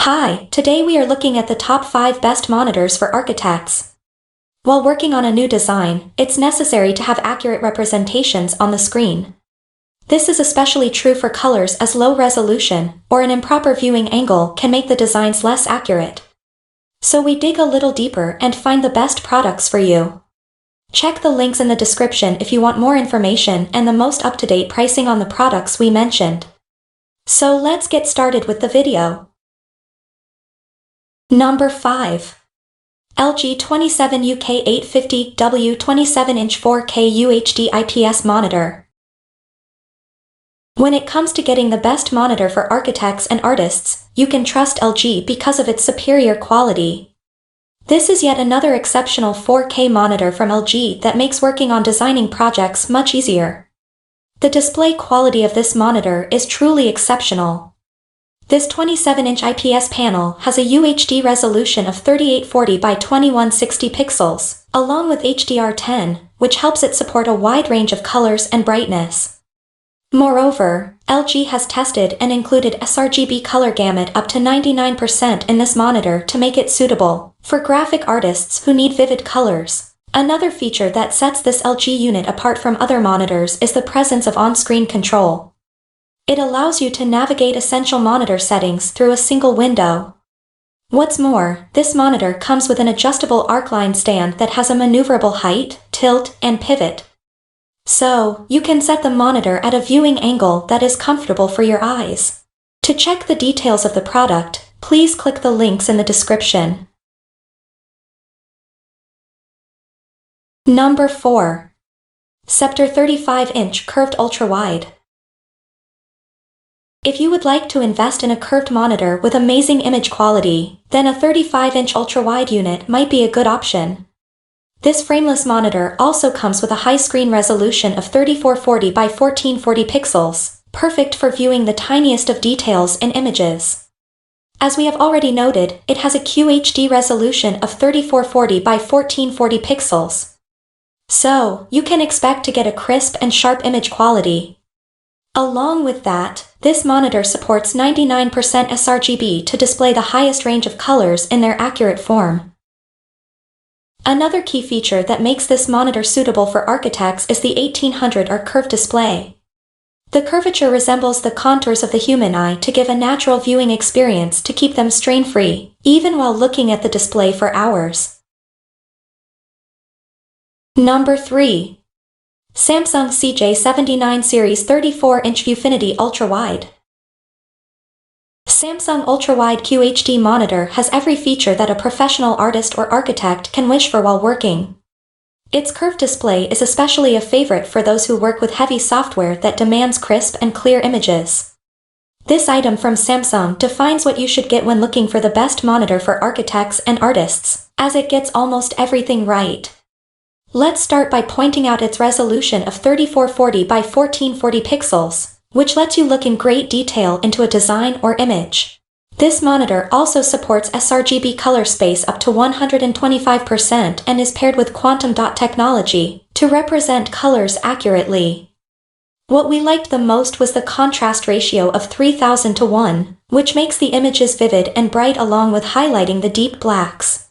Hi, today we are looking at the top 5 best monitors for architects. While working on a new design, it's necessary to have accurate representations on the screen. This is especially true for colors, as low resolution or an improper viewing angle can make the designs less accurate. So we dig a little deeper and find the best products for you. Check the links in the description if you want more information and the most up-to-date pricing on the products we mentioned. So let's get started with the video. Number 5. LG 27UK850W 27-inch 4K UHD IPS Monitor. When it comes to getting the best monitor for architects and artists, you can trust LG because of its superior quality. This is yet another exceptional 4K monitor from LG that makes working on designing projects much easier. The display quality of this monitor is truly exceptional. This 27-inch IPS panel has a UHD resolution of 3840 by 2160 pixels, along with HDR10, which helps it support a wide range of colors and brightness. Moreover, LG has tested and included sRGB color gamut up to 99% in this monitor to make it suitable for graphic artists who need vivid colors. Another feature that sets this LG unit apart from other monitors is the presence of on-screen control. It allows you to navigate essential monitor settings through a single window. What's more, this monitor comes with an adjustable arcline stand that has a maneuverable height, tilt, and pivot. So, you can set the monitor at a viewing angle that is comfortable for your eyes. To check the details of the product, please click the links in the description. Number 4. Scepter 35-inch Curved Ultrawide. If you would like to invest in a curved monitor with amazing image quality, then a 35-inch ultra-wide unit might be a good option. This frameless monitor also comes with a high screen resolution of 3440 by 1440 pixels, perfect for viewing the tiniest of details in images. As we have already noted, it has a QHD resolution of 3440 by 1440 pixels. So, you can expect to get a crisp and sharp image quality. Along with that, this monitor supports 99% sRGB to display the highest range of colors in their accurate form. Another key feature that makes this monitor suitable for architects is the 1800R curved display. The curvature resembles the contours of the human eye to give a natural viewing experience to keep them strain-free, even while looking at the display for hours. Number 3. Samsung CJ79 Series 34-inch ViewFinity Ultra-Wide. Samsung UltraWide QHD monitor has every feature that a professional artist or architect can wish for while working. Its curved display is especially a favorite for those who work with heavy software that demands crisp and clear images. This item from Samsung defines what you should get when looking for the best monitor for architects and artists, as it gets almost everything right. Let's start by pointing out its resolution of 3440 by 1440 pixels, which lets you look in great detail into a design or image. This monitor also supports sRGB color space up to 125% and is paired with quantum dot technology to represent colors accurately. What we liked the most was the contrast ratio of 3000 to 1, which makes the images vivid and bright along with highlighting the deep blacks.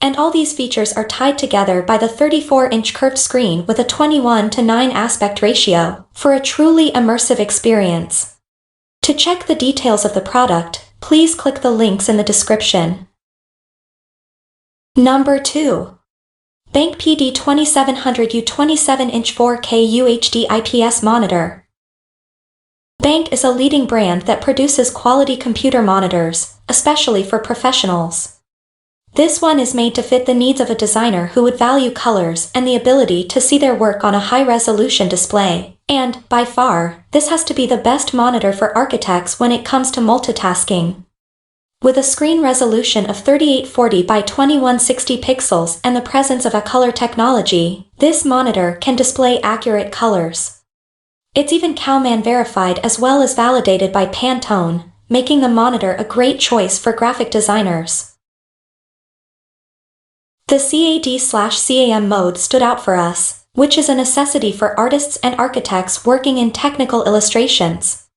And all these features are tied together by the 34-inch curved screen with a 21:9 aspect ratio for a truly immersive experience. To check the details of the product, please click the links in the description. Number 2. BenQ PD2700U 27-inch 4K UHD IPS Monitor. BenQ is a leading brand that produces quality computer monitors, especially for professionals. This one is made to fit the needs of a designer who would value colors and the ability to see their work on a high-resolution display. And, by far, this has to be the best monitor for architects when it comes to multitasking. With a screen resolution of 3840 by 2160 pixels and the presence of a color technology, this monitor can display accurate colors. It's even Cowman verified as well as validated by Pantone, making the monitor a great choice for graphic designers. The CAD/CAM mode stood out for us, which is a necessity for artists and architects working in technical illustrations.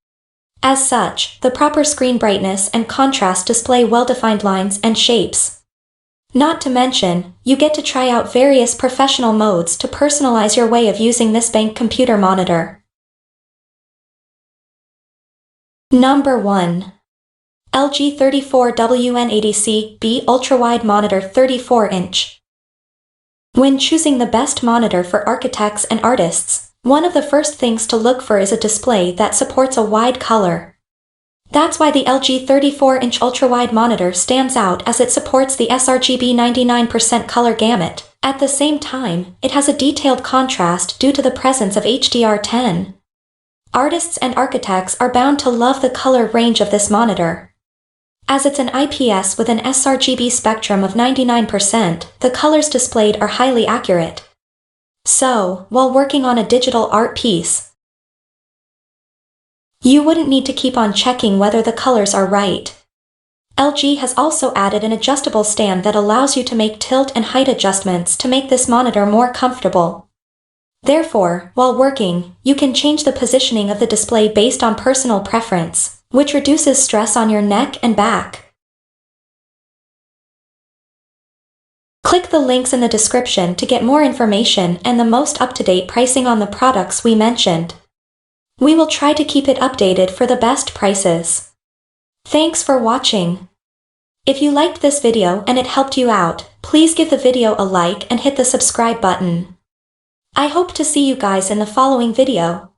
As such, the proper screen brightness and contrast display well-defined lines and shapes. Not to mention, you get to try out various professional modes to personalize your way of using this BenQ computer monitor. Number 1. LG 34WN80C-B UltraWide Monitor 34-inch. When choosing the best monitor for architects and artists, one of the first things to look for is a display that supports a wide color. That's why the LG 34-inch ultra-wide monitor stands out, as it supports the sRGB 99% color gamut. At the same time, it has a detailed contrast due to the presence of HDR10. Artists and architects are bound to love the color range of this monitor. As it's an IPS with an sRGB spectrum of 99%, the colors displayed are highly accurate. So, while working on a digital art piece, you wouldn't need to keep on checking whether the colors are right. LG has also added an adjustable stand that allows you to make tilt and height adjustments to make this monitor more comfortable. Therefore, while working, you can change the positioning of the display based on personal preference, which reduces stress on your neck and back. Click the links in the description to get more information and the most up-to-date pricing on the products we mentioned. We will try to keep it updated for the best prices. Thanks for watching. If you liked this video and it helped you out, please give the video a like and hit the subscribe button. I hope to see you guys in the following video.